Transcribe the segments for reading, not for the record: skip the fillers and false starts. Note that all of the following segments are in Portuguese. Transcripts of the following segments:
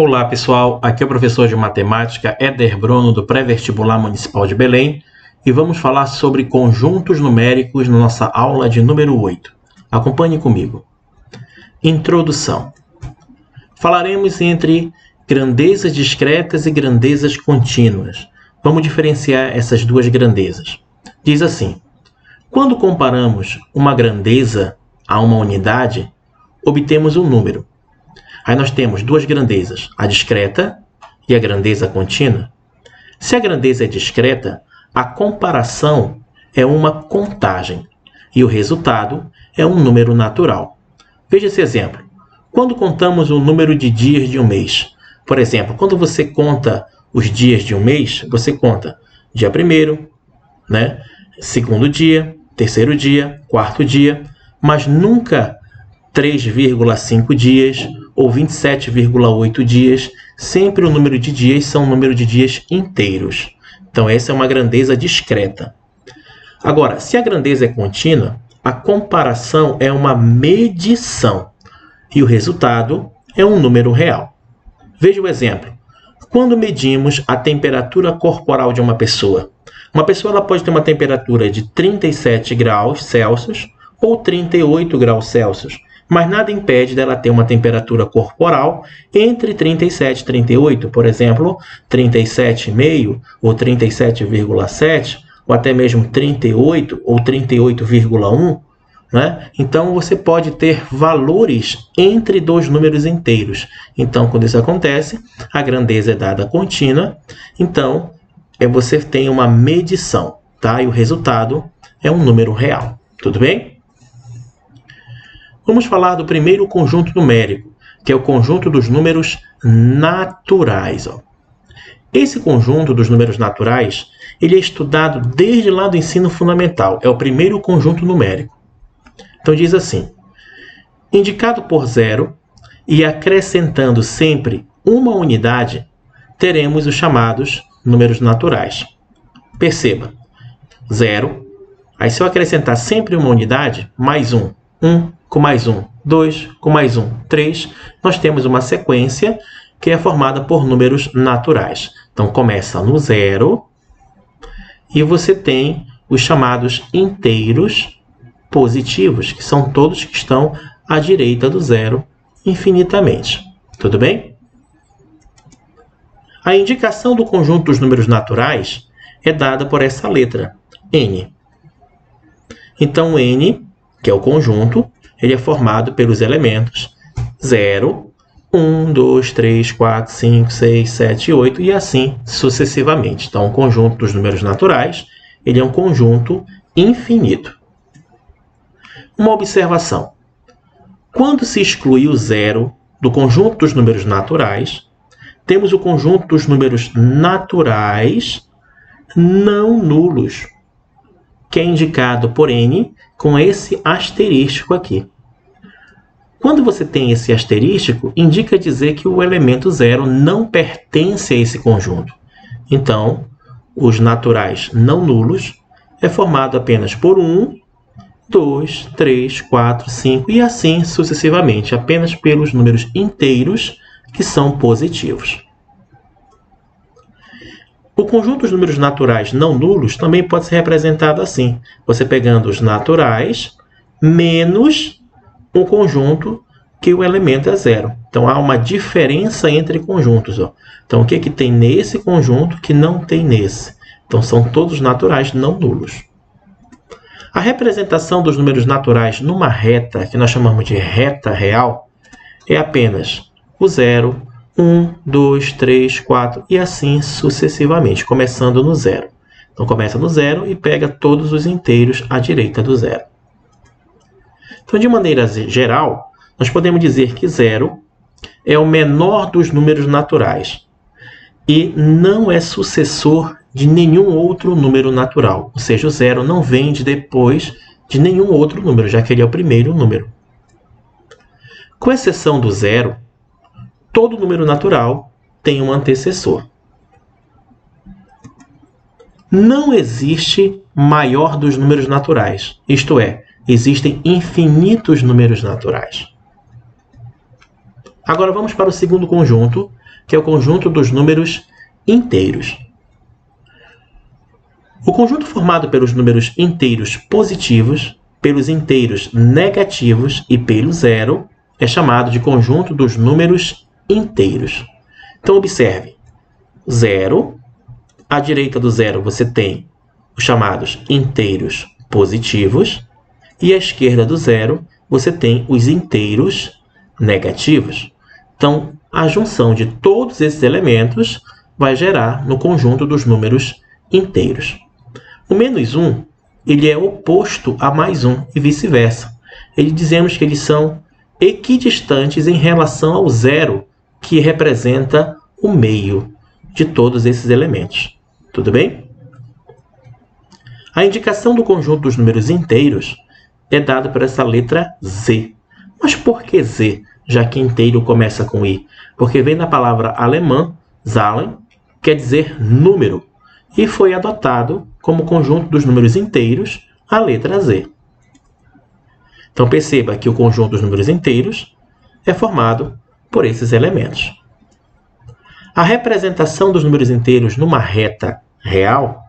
Olá pessoal, aqui é o professor de matemática Éder Bruno do Pré-Vestibular Municipal de Belém e vamos falar sobre conjuntos numéricos na nossa aula de número 8. Acompanhe comigo. Introdução. Falaremos entre grandezas discretas e grandezas contínuas. Vamos diferenciar essas duas grandezas. Diz assim: quando comparamos uma grandeza a uma unidade, obtemos um número. Aí nós temos duas grandezas, a discreta e a grandeza contínua. Se a grandeza é discreta, a comparação é uma contagem e o resultado é um número natural. Veja esse exemplo. Quando contamos o número de dias de um mês, por exemplo, quando você conta os dias de um mês, você conta dia 1º, segundo dia, terceiro dia, quarto dia, mas nunca 3,5 dias ou 27,8 dias. Sempre o número de dias são o número de dias inteiros. Então essa é uma grandeza discreta. Agora, se a grandeza é contínua, a comparação é uma medição e o resultado é um número real. Veja o exemplo. Quando medimos a temperatura corporal de uma pessoa ela pode ter uma temperatura de 37 graus Celsius ou 38 graus Celsius, mas nada impede dela ter uma temperatura corporal entre 37 e 38, por exemplo, 37,5 ou 37,7, ou até mesmo 38 ou 38,1, Então, você pode ter valores entre dois números inteiros. Então, quando isso acontece, a grandeza é dada contínua, então você tem uma medição, tá? E o resultado é um número real, tudo bem? Vamos falar do primeiro conjunto numérico, que é o conjunto dos números naturais. Esse conjunto dos números naturais, ele é estudado desde lá do ensino fundamental. É o primeiro conjunto numérico. Então diz assim: indicado por 0 e acrescentando sempre uma unidade, teremos os chamados números naturais. Perceba, 0, aí se eu acrescentar sempre uma unidade, mais 1, 1 com mais 1, 2 com mais 1, 3, nós temos uma sequência que é formada por números naturais. Então, começa no 0 e você tem os chamados inteiros positivos, que são todos que estão à direita do 0 infinitamente. Tudo bem? A indicação do conjunto dos números naturais é dada por essa letra, N. Então, N, que é o conjunto, ele é formado pelos elementos 0, 1, 2, 3, 4, 5, 6, 7, 8 e assim sucessivamente. Então, o conjunto dos números naturais, ele é um conjunto infinito. Uma observação. Quando se exclui o 0 do conjunto dos números naturais, temos o conjunto dos números naturais não nulos, que é indicado por N com esse asterístico aqui. Quando você tem esse asterístico, indica dizer que o elemento 0 não pertence a esse conjunto. Então, os naturais não nulos é formado apenas por 1, 2, 3, 4, 5 e assim sucessivamente, apenas pelos números inteiros que são positivos. O conjunto dos números naturais não nulos também pode ser representado assim, você pegando os naturais menos um conjunto que o elemento é 0. Então, há uma diferença entre conjuntos. Então, o que tem nesse conjunto que não tem nesse? Então, são todos naturais não nulos. A representação dos números naturais numa reta, que nós chamamos de reta real, é apenas o 0, 1, 2, 3, 4 e assim sucessivamente, começando no 0. Então, começa no 0 e pega todos os inteiros à direita do 0. Então, de maneira geral, nós podemos dizer que 0 é o menor dos números naturais e não é sucessor de nenhum outro número natural. Ou seja, o 0 não vem depois de nenhum outro número, já que ele é o primeiro número. Com exceção do 0, todo número natural tem um antecessor. Não existe maior dos números naturais, isto é, existem infinitos números naturais. Agora vamos para o segundo conjunto, que é o conjunto dos números inteiros. O conjunto formado pelos números inteiros positivos, pelos inteiros negativos e pelo zero é chamado de conjunto dos números inteiros. Então, observe. 0, à direita do zero você tem os chamados inteiros positivos e à esquerda do zero você tem os inteiros negativos. Então, a junção de todos esses elementos vai gerar no conjunto dos números inteiros. O menos 1, ele é oposto a mais 1 e vice-versa. Dizemos que eles são equidistantes em relação ao zero, que representa o meio de todos esses elementos. Tudo bem? A indicação do conjunto dos números inteiros é dada por essa letra Z. Mas por que Z, já que inteiro começa com I? Porque vem da palavra alemã, Zahlen, quer dizer número, e foi adotado como conjunto dos números inteiros a letra Z. Então perceba que o conjunto dos números inteiros é formado por esses elementos. A representação dos números inteiros numa reta real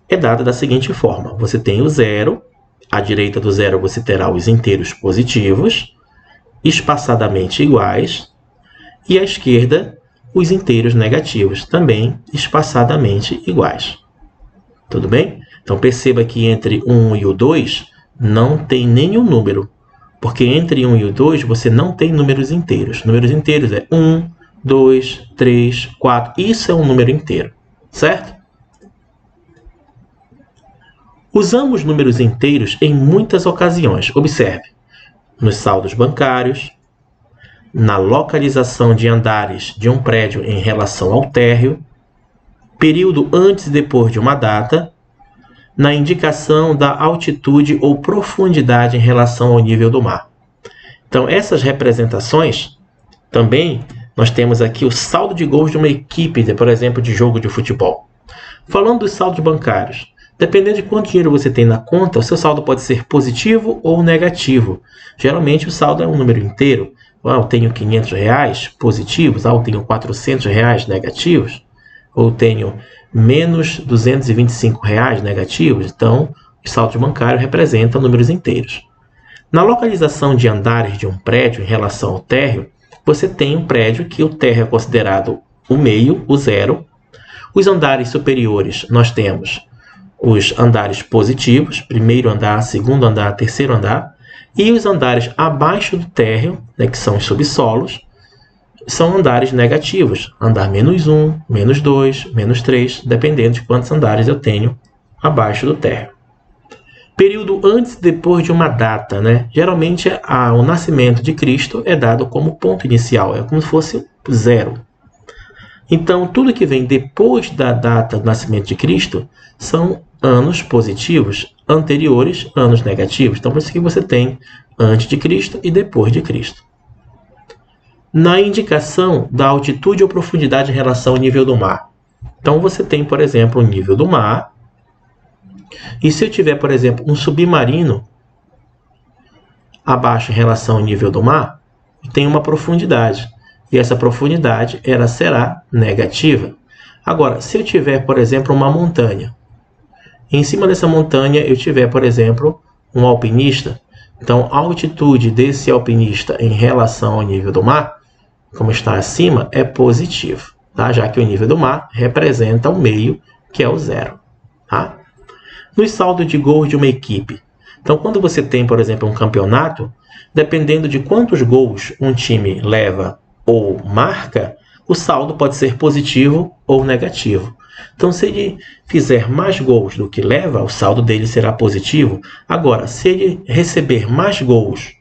é dada da seguinte forma. Você tem o zero, à direita do zero você terá os inteiros positivos, espaçadamente iguais, e à esquerda os inteiros negativos, também espaçadamente iguais. Tudo bem? Então perceba que entre 1 e o 2 não tem nenhum número, porque entre 1 e o 2 você não tem números inteiros. Números inteiros é 1, 2, 3, 4. Isso é um número inteiro, certo? Usamos números inteiros em muitas ocasiões. Observe, nos saldos bancários, na localização de andares de um prédio em relação ao térreo, período antes e depois de uma data, na indicação da altitude ou profundidade em relação ao nível do mar. Então, essas representações, também nós temos aqui o saldo de gols de uma equipe, por exemplo, de jogo de futebol. Falando dos saldos bancários, dependendo de quanto dinheiro você tem na conta, o seu saldo pode ser positivo ou negativo. Geralmente, o saldo é um número inteiro. Eu tenho R$500 positivos, eu tenho R$400 negativos, ou tenho menos R$225 negativos. Então, os saldos bancários representam números inteiros. Na localização de andares de um prédio em relação ao térreo, você tem um prédio que o térreo é considerado o meio, o zero. Os andares superiores, nós temos os andares positivos, primeiro andar, segundo andar, terceiro andar. E os andares abaixo do térreo, que são os subsolos, são andares negativos. Andar menos 1, menos 2, menos 3, dependendo de quantos andares eu tenho abaixo do térreo. Período antes e depois de uma data, Geralmente, o nascimento de Cristo é dado como ponto inicial, é como se fosse zero. Então, tudo que vem depois da data do nascimento de Cristo são anos positivos, anteriores, anos negativos. Então, por isso que você tem antes de Cristo e depois de Cristo. Na indicação da altitude ou profundidade em relação ao nível do mar. Então, você tem, por exemplo, o nível do mar. E se eu tiver, por exemplo, um submarino abaixo em relação ao nível do mar, tem uma profundidade. E essa profundidade ela será negativa. Agora, se eu tiver, por exemplo, uma montanha, em cima dessa montanha eu tiver, por exemplo, um alpinista, então a altitude desse alpinista em relação ao nível do mar, como está acima, é positivo, tá? Já que o nível do mar representa o meio, que é o zero. Tá? No saldo de gols de uma equipe. Então, quando você tem, por exemplo, um campeonato, dependendo de quantos gols um time leva ou marca, o saldo pode ser positivo ou negativo. Então, se ele fizer mais gols do que leva, o saldo dele será positivo. Agora, se ele receber mais gols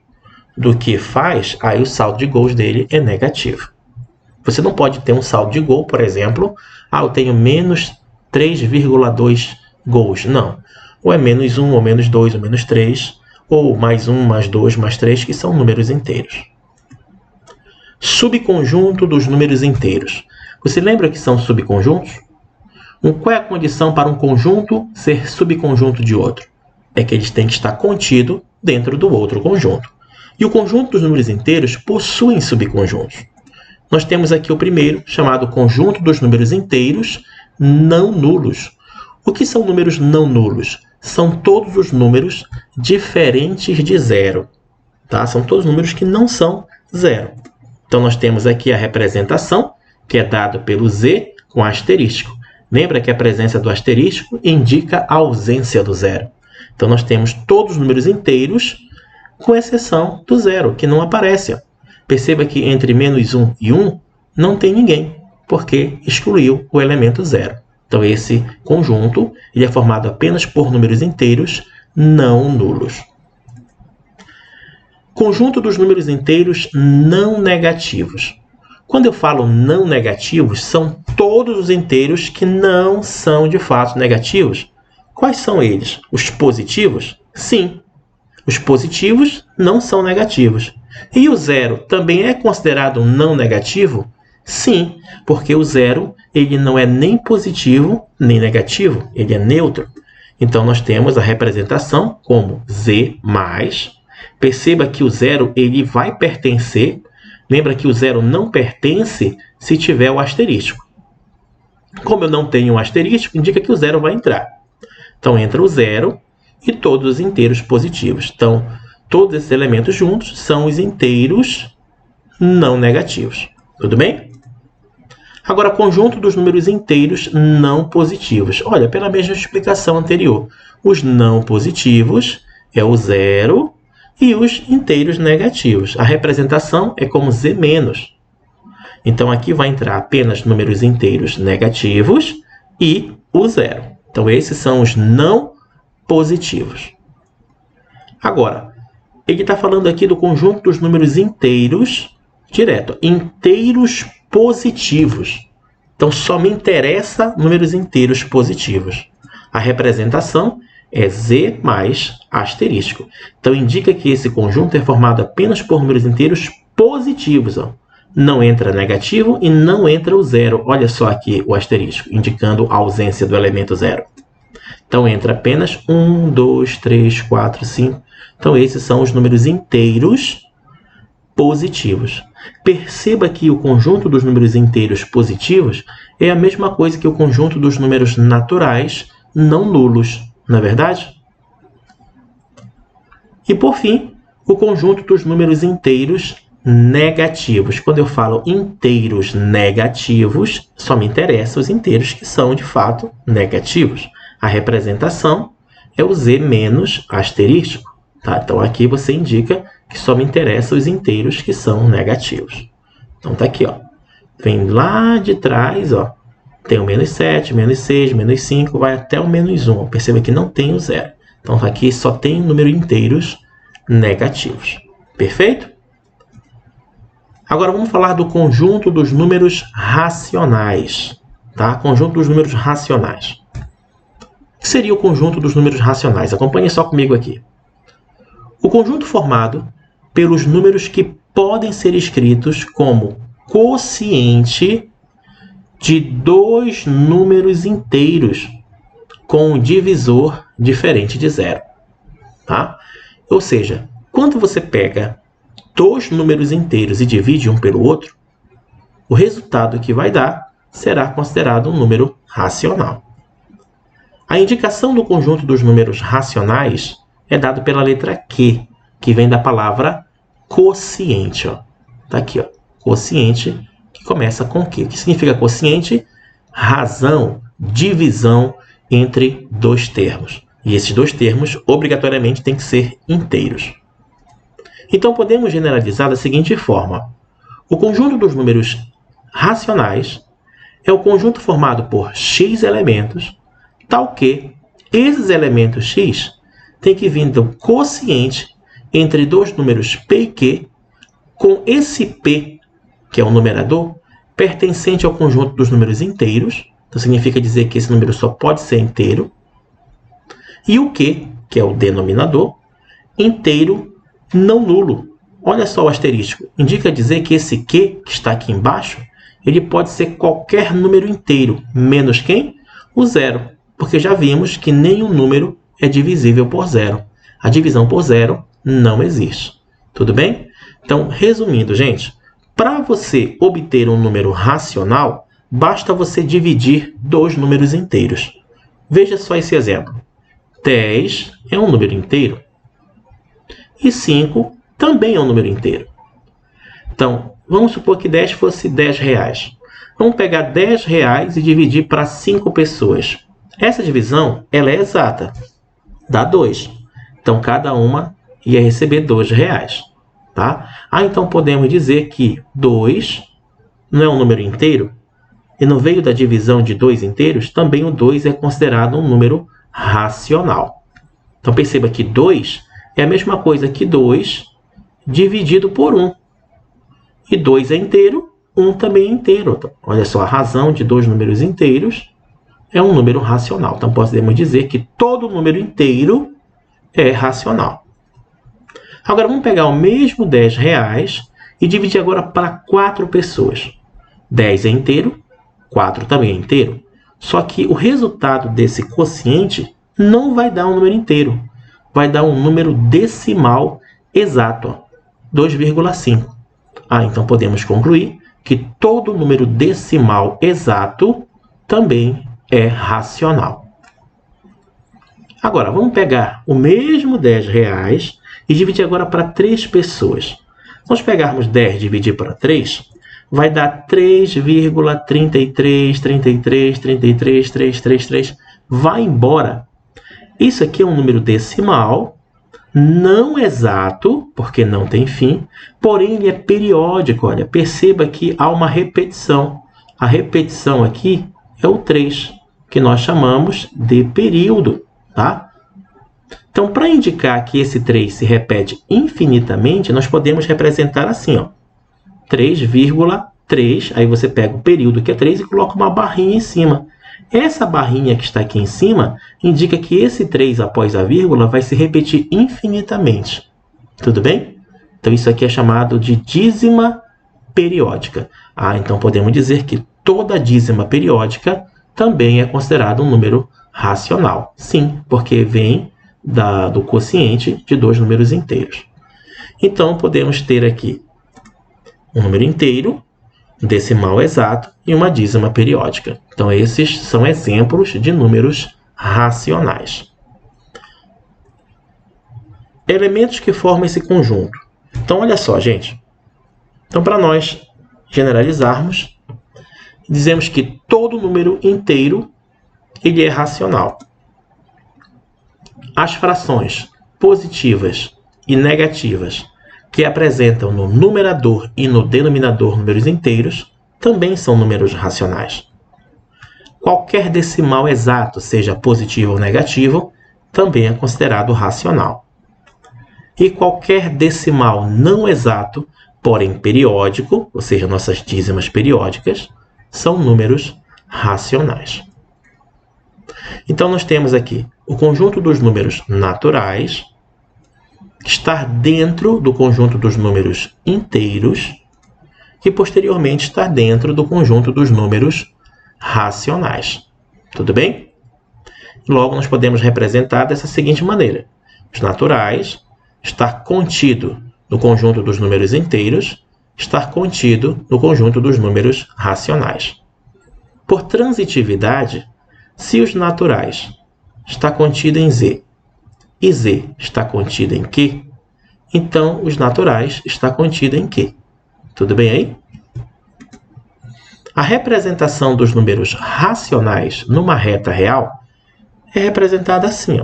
do que faz, aí o saldo de gols dele é negativo. Você não pode ter um saldo de gol, por exemplo, eu tenho menos 3,2 gols. Não. Ou é menos 1, ou menos 2, ou menos 3, ou mais 1, mais 2, mais 3, que são números inteiros. Subconjunto dos números inteiros. Você lembra que são subconjuntos? Qual é a condição para um conjunto ser subconjunto de outro? É que eles têm que estar contidos dentro do outro conjunto. E o conjunto dos números inteiros possuem subconjuntos. nós temos aqui o primeiro, chamado conjunto dos números inteiros não nulos. O que são números não nulos? São todos os números diferentes de zero. Tá? São todos os números que não são zero. Então, nós temos aqui a representação, que é dada pelo z com asterisco. Lembra que a presença do asterisco indica a ausência do zero. Então, nós temos todos os números inteiros, com exceção do zero, que não aparece. Perceba que entre -1 e 1 não tem ninguém, porque excluiu o elemento zero. Então, esse conjunto ele é formado apenas por números inteiros não nulos. Conjunto dos números inteiros não negativos. Quando eu falo não negativos, são todos os inteiros que não são de fato negativos. Quais são eles? Os positivos? Sim. Os positivos não são negativos. E o zero também é considerado um não negativo? Sim, porque o zero ele não é nem positivo nem negativo, ele é neutro. Então, nós temos a representação como z mais. Perceba que o zero ele vai pertencer. Lembra que o zero não pertence se tiver o asterisco. Como eu não tenho um asterisco, indica que o zero vai entrar. Então, entra o zero e todos os inteiros positivos. Então, todos esses elementos juntos são os inteiros não negativos. Tudo bem? Agora, conjunto dos números inteiros não positivos. Olha, pela mesma explicação anterior. Os não positivos é o zero e os inteiros negativos. A representação é como z menos. Então, aqui vai entrar apenas números inteiros negativos e o zero. Então, esses são os não positivos. Agora, ele está falando aqui do conjunto dos números inteiros, direto, inteiros positivos. Então, só me interessa números inteiros positivos. A representação é z mais asterisco. Então, indica que esse conjunto é formado apenas por números inteiros positivos. Ó. Não entra negativo e não entra o zero. Olha só aqui o asterisco, indicando a ausência do elemento zero. Então, entra apenas 1, 2, 3, 4, 5. Então, esses são os números inteiros positivos. Perceba que o conjunto dos números inteiros positivos é a mesma coisa que o conjunto dos números naturais não nulos. Não é verdade? E, por fim, o conjunto dos números inteiros negativos. Quando eu falo inteiros negativos, só me interessam os inteiros que são, de fato, negativos. A representação é o z menos asterisco. Tá? Então, aqui você indica que só me interessam os inteiros que são negativos. Então, tá aqui, ó. Vem lá de trás, ó. Tem o -7, -6, -5, vai até o -1. Perceba que não tem o zero. Então, aqui só tem número inteiros negativos. Perfeito? Agora, vamos falar do conjunto dos números racionais. Tá? Conjunto dos números racionais. O que seria o conjunto dos números racionais? Acompanhe só comigo aqui. O conjunto formado pelos números que podem ser escritos como quociente de dois números inteiros com um divisor diferente de zero. Tá? Ou seja, quando você pega dois números inteiros e divide um pelo outro, o resultado que vai dar será considerado um número racional. A indicação do conjunto dos números racionais é dado pela letra Q, que vem da palavra quociente. Está aqui, ó, quociente, que começa com Q. O que significa quociente? Razão, divisão entre dois termos. E esses dois termos, obrigatoriamente, têm que ser inteiros. Então, podemos generalizar da seguinte forma. O conjunto dos números racionais é o conjunto formado por x elementos, tal que esses elementos x têm que vir do quociente entre dois números p e q, com esse p, que é o numerador, pertencente ao conjunto dos números inteiros. Então, significa dizer que esse número só pode ser inteiro. E o q, que é o denominador, inteiro não nulo. Olha só o asterisco. Indica dizer que esse q, que está aqui embaixo, ele pode ser qualquer número inteiro, menos quem? O zero. Porque já vimos que nenhum número é divisível por zero. A divisão por zero não existe. Tudo bem? Então, resumindo, gente, Para você obter um número racional, basta você dividir dois números inteiros. Veja só esse exemplo. 10 é um número inteiro. E 5 também é um número inteiro. Então, vamos supor que 10 fosse R$10. Vamos pegar R$10 e dividir para 5 pessoas. Essa divisão ela é exata. Dá 2. Então, cada uma ia receber R$2. Tá? Então podemos dizer que 2 não é um número inteiro? E no meio da divisão de dois inteiros, também o 2 é considerado um número racional. Então perceba que 2 é a mesma coisa que 2 dividido por 1. E 2 é inteiro, 1 também é inteiro. Então, olha só, a razão de dois números inteiros é um número racional. Então podemos dizer que todo número inteiro é racional. Agora vamos pegar o mesmo R$10 e dividir agora para 4 pessoas. 10 é inteiro, 4 também é inteiro. Só que o resultado desse quociente não vai dar um número inteiro. Vai dar um número decimal exato, 2,5. Então podemos concluir que todo número decimal exato também é racional. Agora, vamos pegar o mesmo R$10 e dividir agora para 3 pessoas. Se nós pegarmos 10 e dividir para 3, vai dar 3,33333333. Vai embora. Isso aqui é um número decimal, não exato, porque não tem fim, porém ele é periódico. Olha, perceba que há uma repetição. A repetição aqui é o 3, que nós chamamos de período. Tá? Então, para indicar que esse 3 se repete infinitamente, nós podemos representar assim, ó, 3,3, aí você pega o período que é 3 e coloca uma barrinha em cima. Essa barrinha que está aqui em cima indica que esse 3 após a vírgula vai se repetir infinitamente. Tudo bem? Então, isso aqui é chamado de dízima periódica. Então podemos dizer que toda dízima periódica também é considerada um número racional. Sim, porque vem do quociente de dois números inteiros. Então, podemos ter aqui um número inteiro, um decimal exato e uma dízima periódica. Então, esses são exemplos de números racionais. Elementos que formam esse conjunto. Então, olha só, gente. Então, para nós generalizarmos, dizemos que todo número inteiro ele é racional. As frações positivas e negativas que apresentam no numerador e no denominador números inteiros também são números racionais. Qualquer decimal exato, seja positivo ou negativo, também é considerado racional. E qualquer decimal não exato, porém periódico, ou seja, nossas dízimas periódicas, são números racionais. Então, nós temos aqui o conjunto dos números naturais, estar dentro do conjunto dos números inteiros, e posteriormente estar dentro do conjunto dos números racionais. Tudo bem? Logo, nós podemos representar dessa seguinte maneira. Os naturais, estar contido no conjunto dos números inteiros, estar contido no conjunto dos números racionais. Por transitividade, se os naturais está contido em Z e Z está contido em Q, então os naturais está contido em Q. Tudo bem aí? A representação dos números racionais numa reta real é representada assim.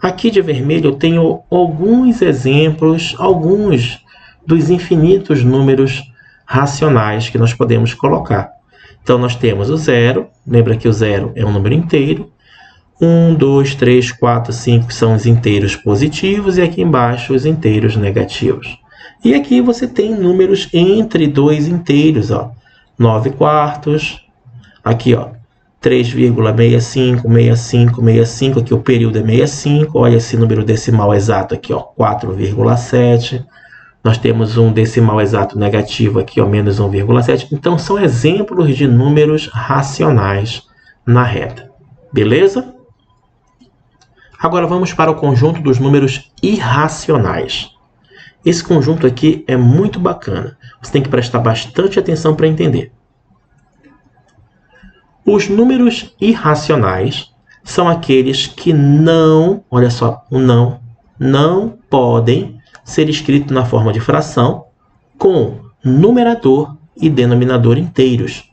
Aqui de vermelho eu tenho alguns exemplos, alguns dos infinitos números racionais que nós podemos colocar. Então, nós temos o zero. Lembra que o zero é um número inteiro. 1, 2, 3, 4, 5 são os inteiros positivos e aqui embaixo os inteiros negativos. E aqui você tem números entre dois inteiros, 9 quartos. Aqui, 3,65, 65, 65. Aqui o período é 65. Olha esse número decimal exato aqui, 4,7. Nós temos um decimal exato negativo aqui, menos 1,7. Então, são exemplos de números racionais na reta. Beleza? Agora, vamos para o conjunto dos números irracionais. Esse conjunto aqui é muito bacana. Você tem que prestar bastante atenção para entender. Os números irracionais são aqueles que não, olha só, o não podem ser escritos na forma de fração com numerador e denominador inteiros.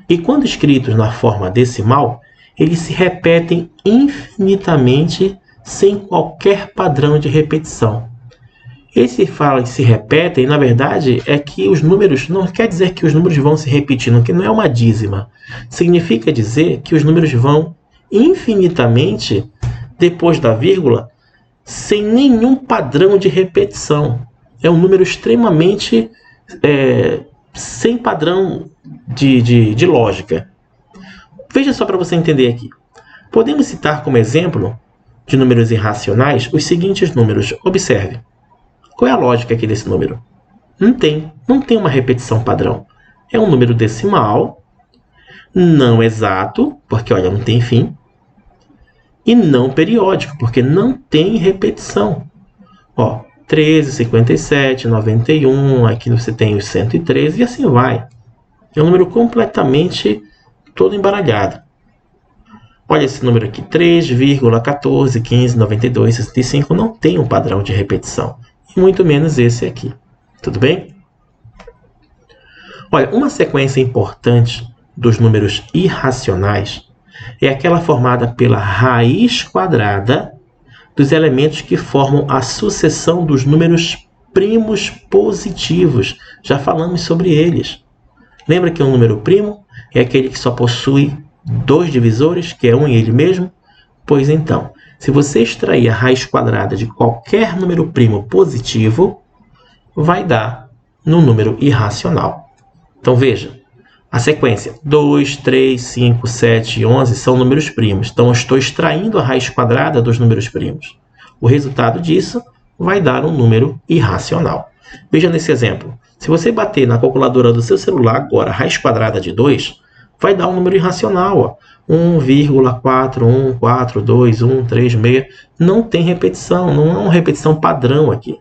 E quando escritos na forma decimal, eles se repetem infinitamente sem qualquer padrão de repetição. Esse fala que se repetem, na verdade, é que os números, não quer dizer que os números vão se repetindo, que não é uma dízima. Significa dizer que os números vão infinitamente depois da vírgula, sem nenhum padrão de repetição. É um número extremamente sem padrão de lógica. Veja só para você entender aqui. Podemos citar como exemplo de números irracionais os seguintes números. Observe. Qual é a lógica aqui desse número? Não tem uma repetição padrão. É um número decimal, não exato, porque olha, não tem fim, e não periódico, porque não tem repetição. Ó, 13, 57, 91, aqui você tem os 113 e assim vai. É um número completamente todo embaralhado. Olha esse número aqui, 3,14, 15, 92, 65, não tem um padrão de repetição. E muito menos esse aqui. Tudo bem? Olha, uma sequência importante dos números irracionais é aquela formada pela raiz quadrada dos elementos que formam a sucessão dos números primos positivos. Já falamos sobre eles. Lembra que um número primo é aquele que só possui dois divisores, que é um e ele mesmo? Pois então, se você extrair a raiz quadrada de qualquer número primo positivo, vai dar no número irracional. Então veja, a sequência 2, 3, 5, 7 e 11 são números primos. Então eu estou extraindo a raiz quadrada dos números primos. O resultado disso vai dar um número irracional. Veja nesse exemplo. Se você bater na calculadora do seu celular agora a raiz quadrada de 2, vai dar um número irracional. 1,4142136. Não tem repetição, não é uma repetição padrão aqui.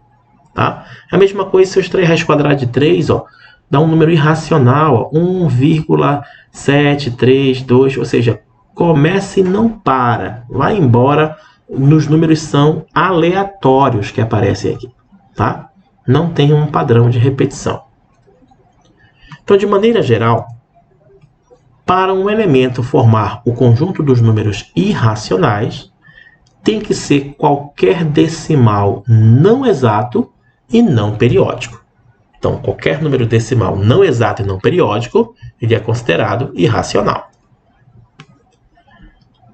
Tá? É a mesma coisa se eu extrair a raiz quadrada de 3, ó, dá um número irracional, 1,732, ou seja, começa e não para, vai embora, nos números são aleatórios que aparecem aqui, tá? Não tem um padrão de repetição. Então, de maneira geral, para um elemento formar o conjunto dos números irracionais, tem que ser qualquer decimal não exato e não periódico. Então, qualquer número decimal não exato e não periódico, ele é considerado irracional.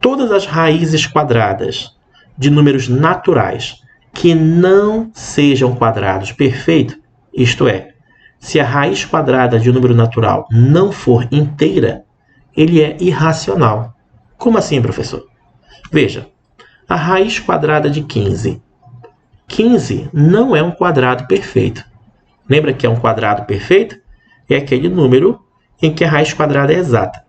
Todas as raízes quadradas de números naturais que não sejam quadrados perfeitos, isto é, se a raiz quadrada de um número natural não for inteira, ele é irracional. Como assim, professor? Veja, a raiz quadrada de 15. 15 não é um quadrado perfeito. Lembra que é um quadrado perfeito? É aquele número em que a raiz quadrada é exata.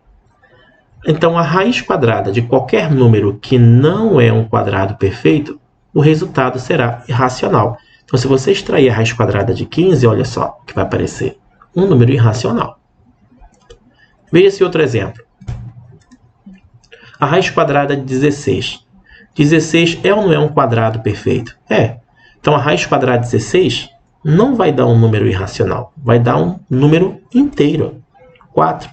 Então, a raiz quadrada de qualquer número que não é um quadrado perfeito, o resultado será irracional. Então, se você extrair a raiz quadrada de 15, olha só o que vai aparecer. Um número irracional. Veja esse outro exemplo. A raiz quadrada de 16. 16 é ou não é um quadrado perfeito? É. Então, a raiz quadrada de 16 não vai dar um número irracional. Vai dar um número inteiro. 4.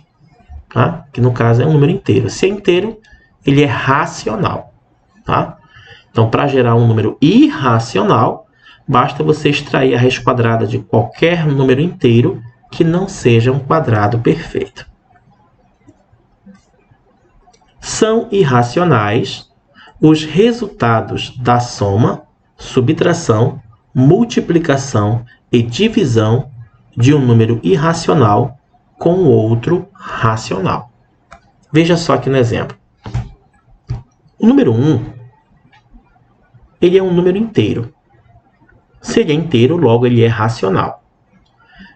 Tá? Que no caso é um número inteiro. Se é inteiro, ele é racional. Tá? Então, para gerar um número irracional, basta você extrair a raiz quadrada de qualquer número inteiro que não seja um quadrado perfeito. São irracionais os resultados da soma, subtração, multiplicação e divisão de um número irracional com outro racional. Veja só aqui no exemplo. O número 1, ele é um número inteiro. Se ele é inteiro, logo ele é racional.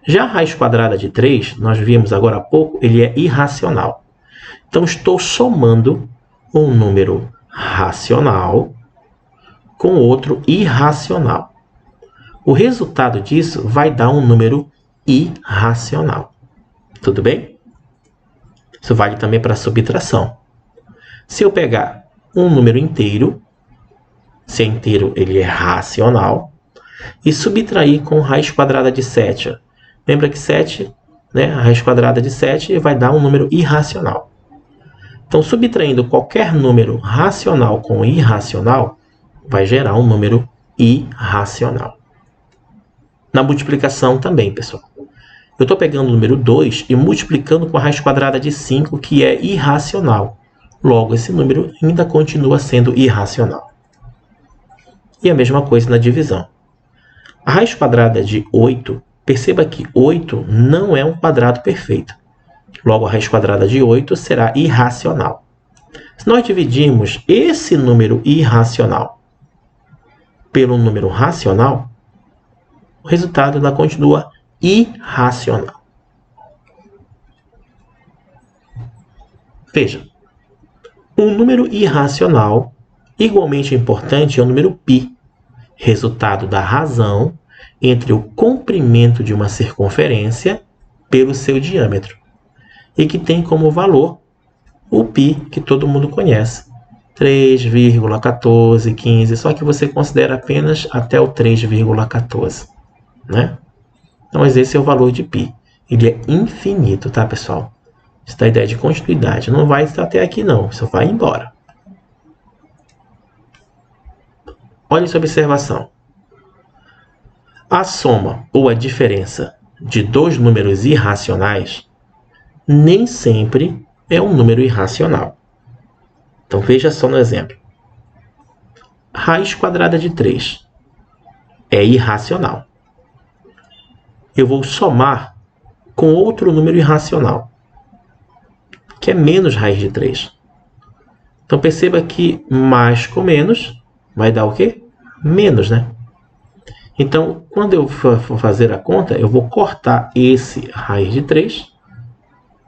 Já a raiz quadrada de 3, nós vimos agora há pouco, ele é irracional. Então, estou somando um número racional com outro irracional. o resultado disso vai dar um número irracional. Tudo bem? Isso vale também para subtração. Se eu pegar um número inteiro, se é inteiro ele é racional, e subtrair com raiz quadrada de 7. Lembra que 7, né, a raiz quadrada de 7 vai dar um número irracional. Então, subtraindo qualquer número racional com irracional, vai gerar um número irracional. Na multiplicação também, pessoal. Eu estou pegando o número 2 e multiplicando com a raiz quadrada de 5, que é irracional. Logo, esse número ainda continua sendo irracional. E a mesma coisa na divisão. A raiz quadrada de 8, perceba que 8 não é um quadrado perfeito. Logo, a raiz quadrada de 8 será irracional. Se nós dividirmos esse número irracional pelo número racional, o resultado ainda continua irracional. Veja, um número irracional igualmente importante é o número π, resultado da razão entre o comprimento de uma circunferência pelo seu diâmetro, e que tem como valor o π que todo mundo conhece, 3,1415, só que você considera apenas até o 3,14, né? Então, mas esse é o valor de π. Ele é infinito, tá, pessoal? Isso dá a ideia de continuidade. Não vai estar até aqui, não. Só vai embora. Olha essa observação. A soma ou a diferença de dois números irracionais nem sempre é um número irracional. Então, veja só no exemplo. Raiz quadrada de 3 é irracional. Eu vou somar com outro número irracional, que é menos raiz de 3. Então, perceba que mais com menos vai dar o quê? Menos, né? Então, quando eu for fazer a conta, eu vou cortar esse raiz de 3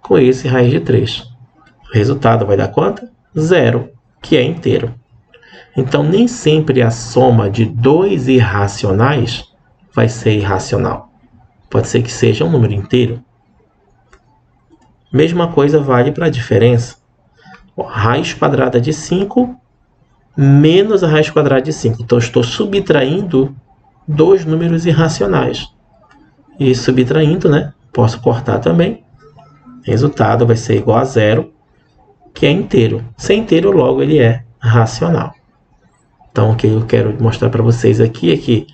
com esse raiz de 3. O resultado vai dar quanto? 0, que é inteiro. Então, nem sempre a soma de dois irracionais vai ser irracional. Pode ser que seja um número inteiro. Mesma coisa vale para a diferença. Raiz quadrada de 5 menos a raiz quadrada de 5. Então, estou subtraindo dois números irracionais. E subtraindo, né? Posso cortar também. Resultado vai ser igual a 0, que é inteiro. Se é inteiro, logo ele é racional. Então, o que eu quero mostrar para vocês aqui é que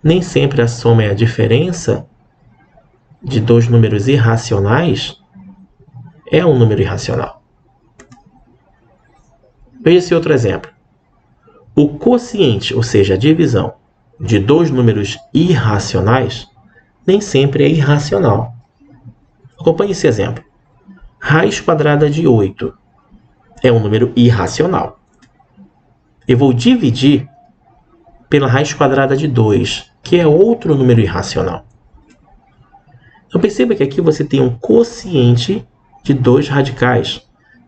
nem sempre a soma é a diferença de dois números irracionais é um número irracional. Veja esse outro exemplo. O quociente, ou seja, a divisão de dois números irracionais, nem sempre é irracional. Acompanhe esse exemplo. Raiz quadrada de 8 é um número irracional. Eu vou dividir pela raiz quadrada de 2, que é outro número irracional. Então, perceba que aqui você tem um quociente de dois radicais,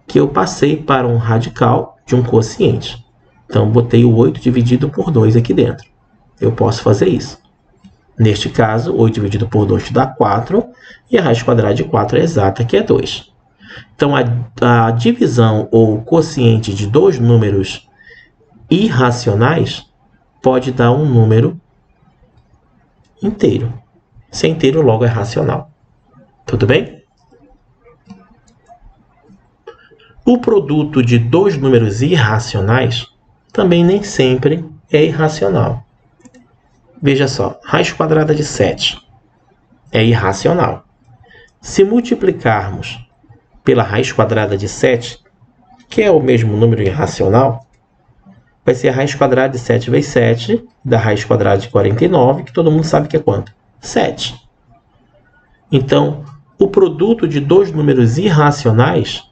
que eu passei para um radical de um quociente. Então, botei o 8 dividido por 2 aqui dentro. Eu posso fazer isso. Neste caso, 8 dividido por 2 dá 4, e a raiz quadrada de 4 é exata, que é 2. Então, a divisão ou quociente de dois números irracionais pode dar um número inteiro. Se é inteiro, logo é racional. Tudo bem? O produto de dois números irracionais também nem sempre é irracional. Veja só, raiz quadrada de 7 é irracional. Se multiplicarmos pela raiz quadrada de 7, que é o mesmo número irracional, vai ser a raiz quadrada de 7 vezes 7, da raiz quadrada de 49, que todo mundo sabe que é quanto? 7. Então, o produto de dois números irracionais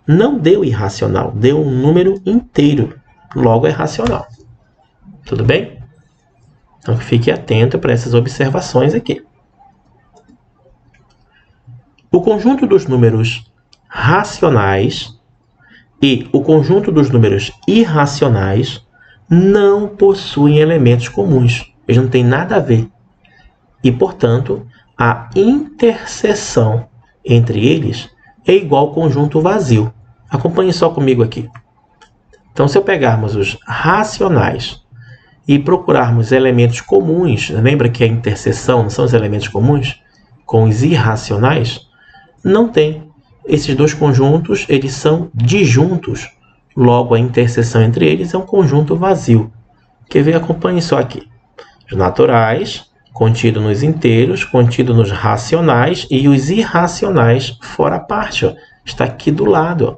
não deu irracional, deu um número inteiro, logo é racional. Tudo bem? Então, fique atento para essas observações aqui. O conjunto dos números racionais e o conjunto dos números irracionais não possuem elementos comuns. Eles não têm nada a ver. E, portanto, a interseção entre eles é igual ao conjunto vazio. Acompanhe só comigo aqui. Então, se eu pegarmos os racionais e procurarmos elementos comuns, lembra que a interseção não são os elementos comuns? Com os irracionais, não tem. Esses dois conjuntos, eles são disjuntos. Logo, a interseção entre eles é um conjunto vazio. Quer ver? Acompanhe só aqui. Os naturais, contido nos inteiros, contido nos racionais, e os irracionais fora a parte. Ó. Está aqui do lado. Ó.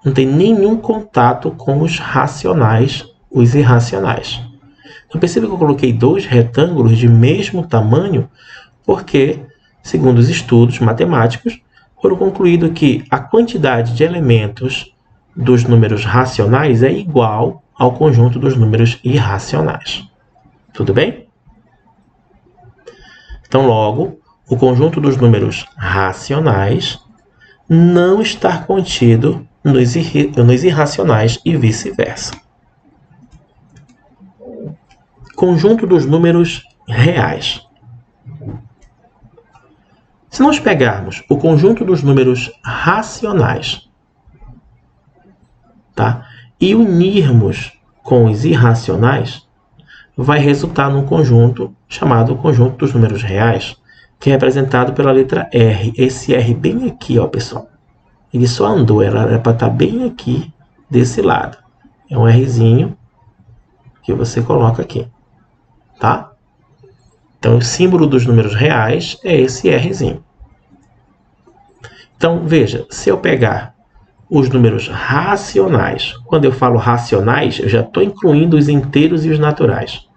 Não tem nenhum contato com os racionais, os irracionais. Então, perceba que eu coloquei dois retângulos de mesmo tamanho, porque, segundo os estudos matemáticos, foram concluído que a quantidade de elementos dos números racionais é igual ao conjunto dos números irracionais. Tudo bem? Então, logo, o conjunto dos números racionais não está contido nos irracionais e vice-versa. Conjunto dos números reais. Se nós pegarmos o conjunto dos números racionais, tá, e unirmos com os irracionais, vai resultar num conjunto chamado conjunto dos números reais, que é representado pela letra R. Esse R bem aqui, ó, pessoal. Ele só andou, era para estar bem aqui desse lado. É um Rzinho que você coloca aqui, tá? Então, o símbolo dos números reais é esse Rzinho. Então, veja, se eu pegar os números racionais, quando eu falo racionais, eu já estou incluindo os inteiros e os naturais,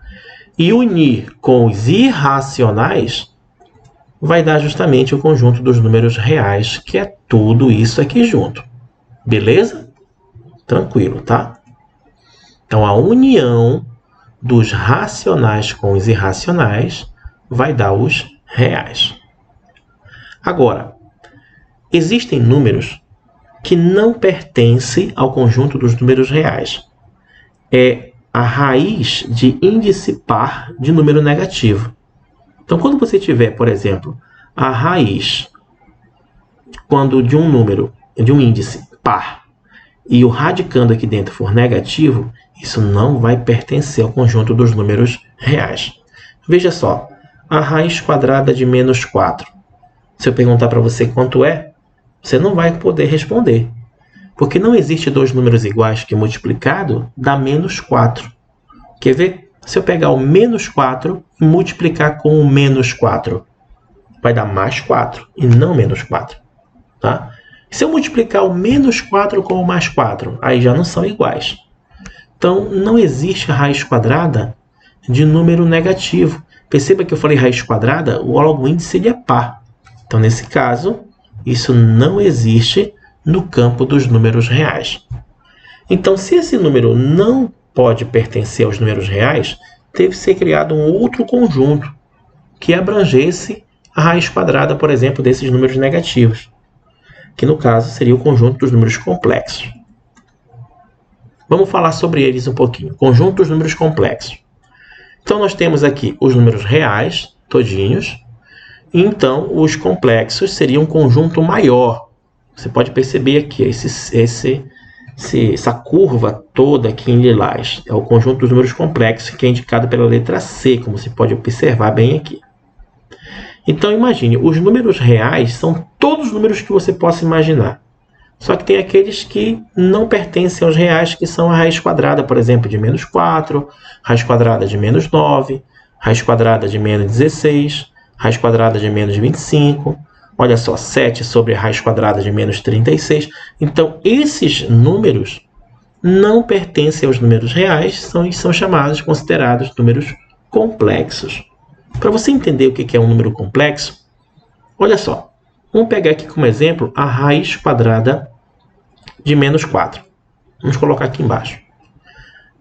e unir com os irracionais, vai dar justamente o conjunto dos números reais, que é tudo isso aqui junto. Beleza? Tranquilo, tá? Então, a união dos racionais com os irracionais vai dar os reais. Agora, existem números que não pertencem ao conjunto dos números reais. É a raiz de índice par de número negativo. Então, quando você tiver, por exemplo, a raiz de um número, de um índice par, e o radicando aqui dentro for negativo, isso não vai pertencer ao conjunto dos números reais. Veja só, a raiz quadrada de menos 4. Se eu perguntar para você quanto é, você não vai poder responder. Porque não existe dois números iguais que multiplicado dá menos 4. Quer ver? Se eu pegar o menos 4 e multiplicar com o menos 4, vai dar mais 4 e não menos 4. Tá? Se eu multiplicar o menos 4 com o mais 4, aí já não são iguais. Então, não existe raiz quadrada de número negativo. Perceba que eu falei raiz quadrada, o índice ele é par. Então, nesse caso, isso não existe no campo dos números reais. Então, se esse número não pode pertencer aos números reais, teve que ser criado um outro conjunto que abrangesse a raiz quadrada, por exemplo, desses números negativos, que no caso seria o conjunto dos números complexos. Vamos falar sobre eles um pouquinho. Conjunto dos números complexos. Então, nós temos aqui os números reais, todinhos, e então os complexos seriam um conjunto maior. Você pode perceber aqui, essa curva toda aqui em lilás é o conjunto dos números complexos, que é indicado pela letra C, como você pode observar bem aqui. Então, imagine, os números reais são todos os números que você possa imaginar. Só que tem aqueles que não pertencem aos reais, que são a raiz quadrada, por exemplo, de menos 4, raiz quadrada de menos 9, raiz quadrada de menos 16, raiz quadrada de menos 25, olha só, 7 sobre a raiz quadrada de menos 36. Então, esses números não pertencem aos números reais, são chamados, considerados números complexos. Para você entender o que é um número complexo, olha só, vamos pegar aqui como exemplo a raiz quadrada de menos 4. Vamos colocar aqui embaixo.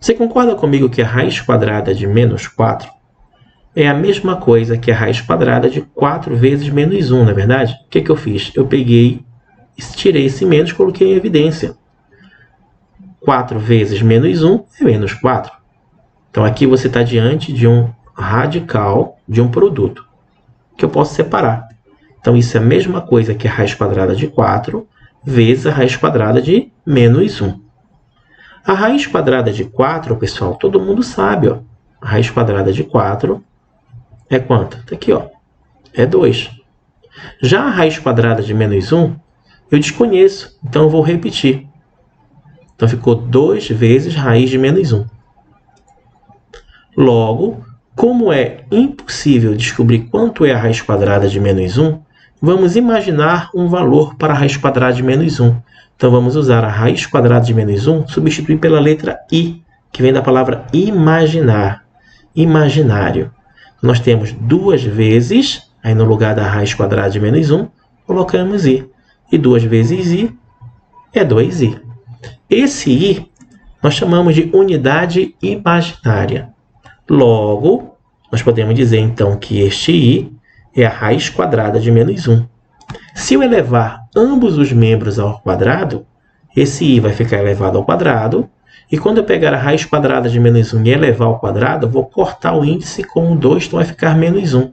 Você concorda comigo que a raiz quadrada de menos 4 é a mesma coisa que a raiz quadrada de 4 vezes menos 1, não é verdade? O que eu fiz? Eu peguei, tirei esse menos e coloquei em evidência. 4 vezes menos 1 é menos 4. Então, aqui você está diante de um radical de um produto. que eu posso separar. Então, isso é a mesma coisa que a raiz quadrada de 4 vezes a raiz quadrada de menos 1. A raiz quadrada de 4, pessoal, todo mundo sabe, ó. A raiz quadrada de 4 é quanto? Está aqui, ó. É 2. Já a raiz quadrada de menos 1, eu desconheço, então eu vou repetir. Então, ficou 2 vezes raiz de menos 1. Logo, como é impossível descobrir quanto é a raiz quadrada de menos 1, vamos imaginar um valor para a raiz quadrada de menos 1. Então, vamos usar a raiz quadrada de menos 1, substituir pela letra I, que vem da palavra imaginar, imaginário. Nós temos 2 vezes, aí no lugar da raiz quadrada de menos 1, colocamos I. E 2 vezes I é 2I. Esse I nós chamamos de unidade imaginária. Logo, nós podemos dizer então que este I é a raiz quadrada de menos 1. Se eu elevar ambos os membros ao quadrado, esse I vai ficar elevado ao quadrado, e quando eu pegar a raiz quadrada de menos 1 e elevar ao quadrado, eu vou cortar o índice com o 2, então vai ficar menos 1.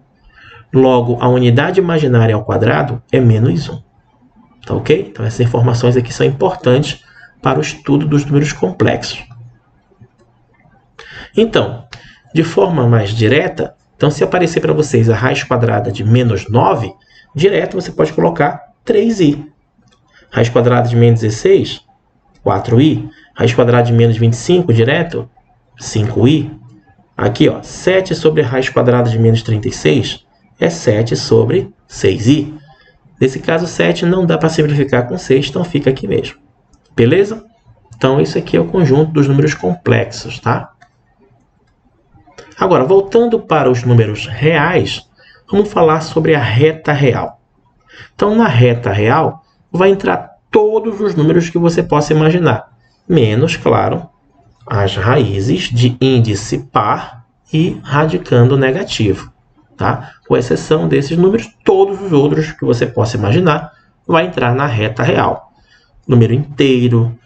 Logo, a unidade imaginária ao quadrado é menos 1. Tá ok? Então, essas informações aqui são importantes para o estudo dos números complexos. Então, de forma mais direta, então, se aparecer para vocês a raiz quadrada de menos 9, direto você pode colocar 3i. Raiz quadrada de menos 16, 4i. Raiz quadrada de menos 25, direto, 5i. Aqui, ó, 7 sobre a raiz quadrada de menos 36 é 7 sobre 6i. Nesse caso, 7 não dá para simplificar com 6, então fica aqui mesmo. Beleza? Então, isso aqui é o conjunto dos números complexos, tá? Agora, voltando para os números reais, vamos falar sobre a reta real. Então, na reta real, vai entrar todos os números que você possa imaginar, menos, claro, as raízes de índice par e radicando negativo. Tá? Com exceção desses números, todos os outros que você possa imaginar vai entrar na reta real. Número inteiro,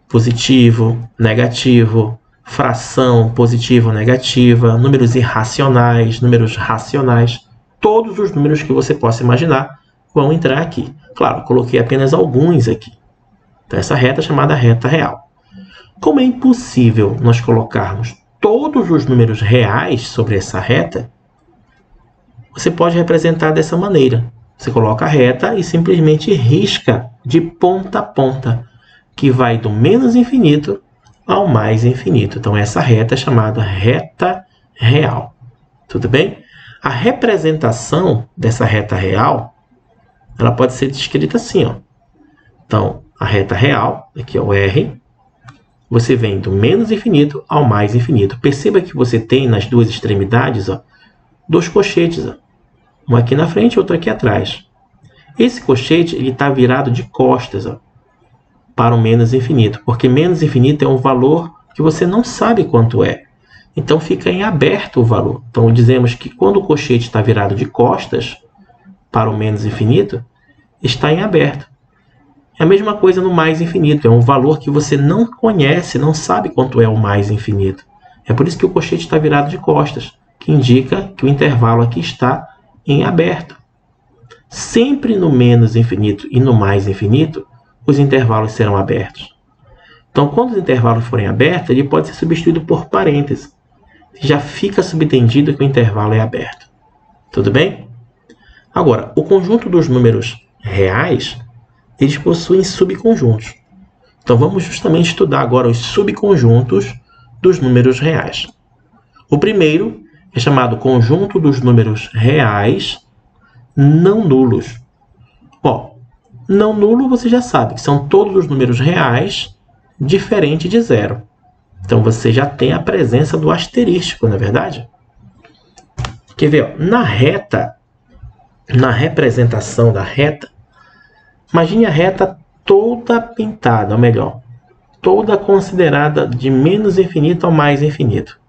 positivo, negativo, fração positiva ou negativa, números irracionais, números racionais, todos os números que você possa imaginar vão entrar aqui. Claro, coloquei apenas alguns aqui. Então, essa reta é chamada reta real. Como é impossível nós colocarmos todos os números reais sobre essa reta, você pode representar dessa maneira. Você coloca a reta e simplesmente risca de ponta a ponta, que vai do menos infinito ao mais infinito. Então, essa reta é chamada reta real. Tudo bem? A representação dessa reta real, ela pode ser descrita assim, ó. Então, a reta real, aqui é o R, você vem do menos infinito ao mais infinito. Perceba que você tem nas duas extremidades, ó, 2 cochetes, ó. Um aqui na frente e outro aqui atrás. Esse cochete está virado de costas, ó, para o menos infinito, porque menos infinito é um valor que você não sabe quanto é. Então, fica em aberto o valor. Então, dizemos que quando o cochete está virado de costas para o menos infinito, está em aberto. É a mesma coisa no mais infinito. É um valor que você não conhece, não sabe quanto é o mais infinito. É por isso que o cochete está virado de costas, que indica que o intervalo aqui está em aberto. Sempre no menos infinito e no mais infinito, os intervalos serão abertos. Então, quando os intervalos forem abertos, ele pode ser substituído por parênteses. Já fica subentendido que o intervalo é aberto. Tudo bem? Agora, o conjunto dos números reais, eles possuem subconjuntos. Então, vamos justamente estudar agora os subconjuntos dos números reais. O primeiro é chamado conjunto dos números reais não nulos. Ó, não nulo você já sabe que são todos os números reais diferente de zero. Então, você já tem a presença do asterístico, não é verdade? Quer ver? Ó, na reta, na representação da reta, imagine a reta toda pintada, ou melhor, toda considerada de menos infinito ao mais infinito.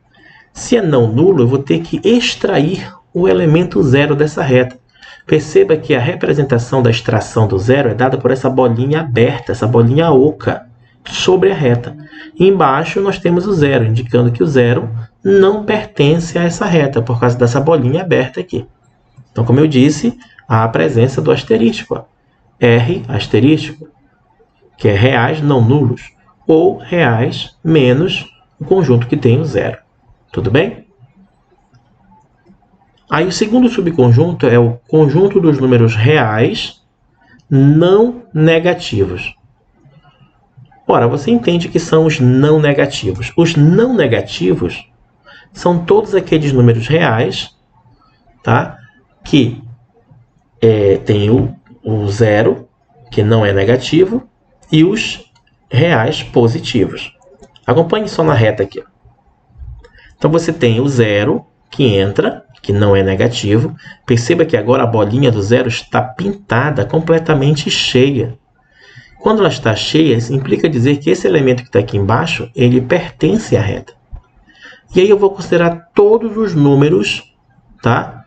Se é não nulo, eu vou ter que extrair o elemento zero dessa reta. Perceba que a representação da extração do zero é dada por essa bolinha aberta, essa bolinha oca, sobre a reta. E embaixo nós temos o zero, indicando que o zero não pertence a essa reta, por causa dessa bolinha aberta aqui. Então, como eu disse, há a presença do asterístico. Ó. R asterístico, que é reais não nulos, ou reais menos o conjunto que tem o zero. Tudo bem? Aí o segundo subconjunto é o conjunto dos números reais não negativos. Ora, você entende que são os não negativos. Os não negativos são todos aqueles números reais, tá? Que tem o zero, que não é negativo, e os reais positivos. Acompanhe só na reta aqui. Então, você tem o zero, que entra, que não é negativo. Perceba que agora a bolinha do zero está pintada completamente cheia. Quando ela está cheia, isso implica dizer que esse elemento que está aqui embaixo, ele pertence à reta. E aí eu vou considerar todos os números, tá?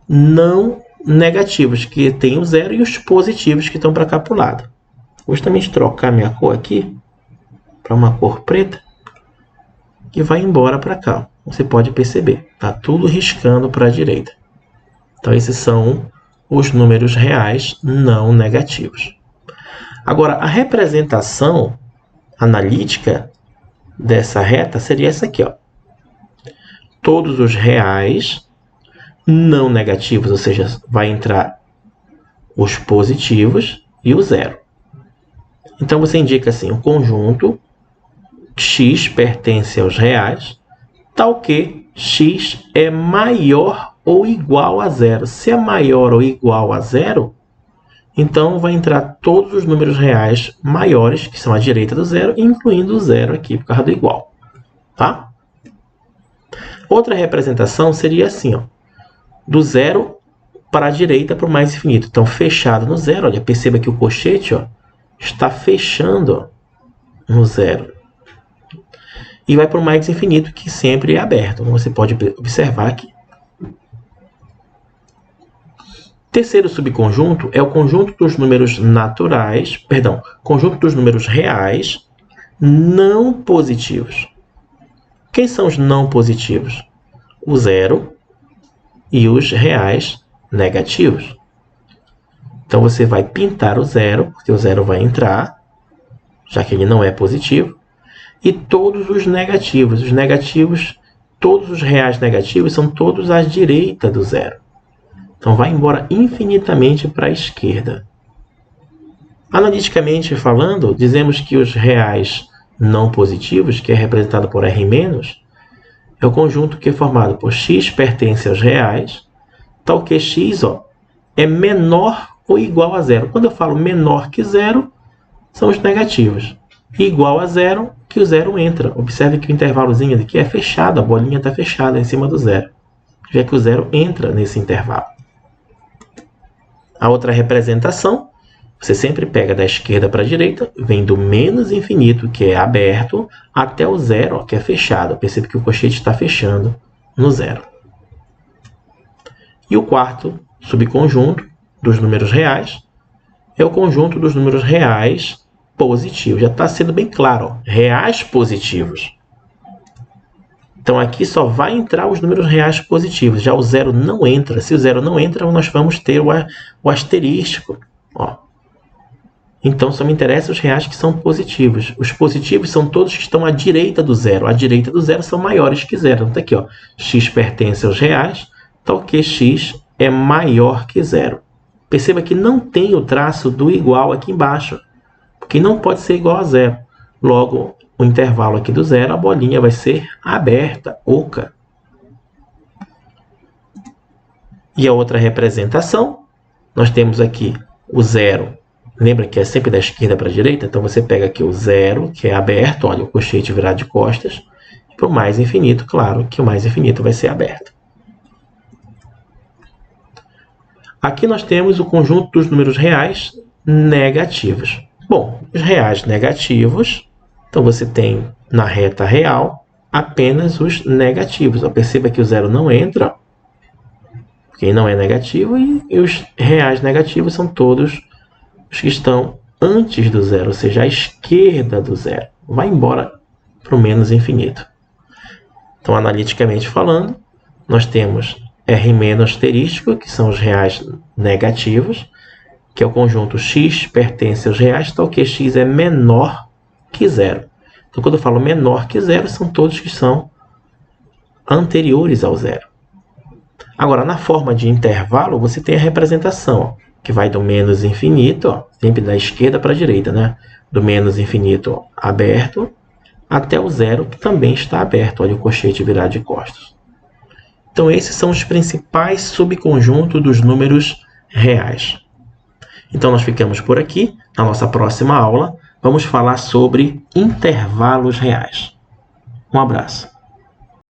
Não negativos, que tem o zero, e os positivos que estão para cá para o lado. Vou justamente trocar minha cor aqui para uma cor preta e vai embora para cá. Você pode perceber, está tudo riscando para a direita. Então, esses são os números reais não negativos. Agora, a representação analítica dessa reta seria essa aqui. Ó. Todos os reais não negativos, ou seja, vai entrar os positivos e o zero. Então, você indica assim, o conjunto x pertence aos reais, tal que x é maior ou igual a zero. Se é maior ou igual a zero, então vai entrar todos os números reais maiores, que são à direita do zero, incluindo o zero aqui, por causa do igual. Tá? Outra representação seria assim, ó, do zero para a direita para o mais infinito. Então, fechado no zero, olha, perceba que o colchete ó, está fechando ó, no zero. E vai para o mais infinito, que sempre é aberto, como você pode observar aqui. Terceiro subconjunto é o conjunto dos números naturais, conjunto dos números reais não positivos. Quem são os não positivos? O zero e os reais negativos. Então, você vai pintar o zero, porque o zero vai entrar, já que ele não é positivo. E todos os negativos. Os negativos, todos os reais negativos são todos à direita do zero. Então, vai embora infinitamente para a esquerda. Analiticamente falando, dizemos que os reais não positivos, que é representado por R-, é o conjunto que é formado por x pertence aos reais, tal que x ó, é menor ou igual a zero. Quando eu falo menor que zero, são os negativos. E igual a zero, que o zero entra. Observe que o intervalozinho aqui é fechado, a bolinha está fechada em cima do zero, já que o zero entra nesse intervalo. A outra representação, você sempre pega da esquerda para a direita, vem do menos infinito, que é aberto, até o zero, ó, que é fechado. Percebe que o colchete está fechando no zero. E o quarto subconjunto dos números reais é o conjunto dos números reais positivos. Já está sendo bem claro, ó, reais positivos. Então, aqui só vai entrar os números reais positivos. Já o zero não entra. Se o zero não entra, nós vamos ter o asterístico. Ó. Então, só me interessam os reais que são positivos. Os positivos são todos que estão à direita do zero. À direita do zero são maiores que zero. Então, está aqui, ó, x pertence aos reais, tal que x é maior que zero. Perceba que não tem o traço do igual aqui embaixo, porque não pode ser igual a zero. Logo, o intervalo aqui do zero, a bolinha vai ser aberta, oca. E a outra representação, nós temos aqui o zero. Lembra que é sempre da esquerda para a direita? Então, você pega aqui o zero, que é aberto, olha, o colchete virado de costas. Para o mais infinito, claro que o mais infinito vai ser aberto. Aqui nós temos o conjunto dos números reais negativos. Bom, os reais negativos, então você tem na reta real apenas os negativos. Perceba que o zero não entra, porque não é negativo, e os reais negativos são todos os que estão antes do zero, ou seja, à esquerda do zero. Vai embora para o menos infinito. Então, analiticamente falando, nós temos R- asterístico, que são os reais negativos, que é o conjunto x pertence aos reais, tal que x é menor que zero. Então, quando eu falo menor que zero, são todos que são anteriores ao zero. Agora, na forma de intervalo, você tem a representação, ó, que vai do menos infinito, ó, sempre da esquerda para a direita, né? Do menos infinito, ó, aberto, até o zero, que também está aberto. Olha o colchete virado de costas. Então, esses são os principais subconjuntos dos números reais. Então, nós ficamos por aqui. Na nossa próxima aula, vamos falar sobre intervalos reais. Um abraço.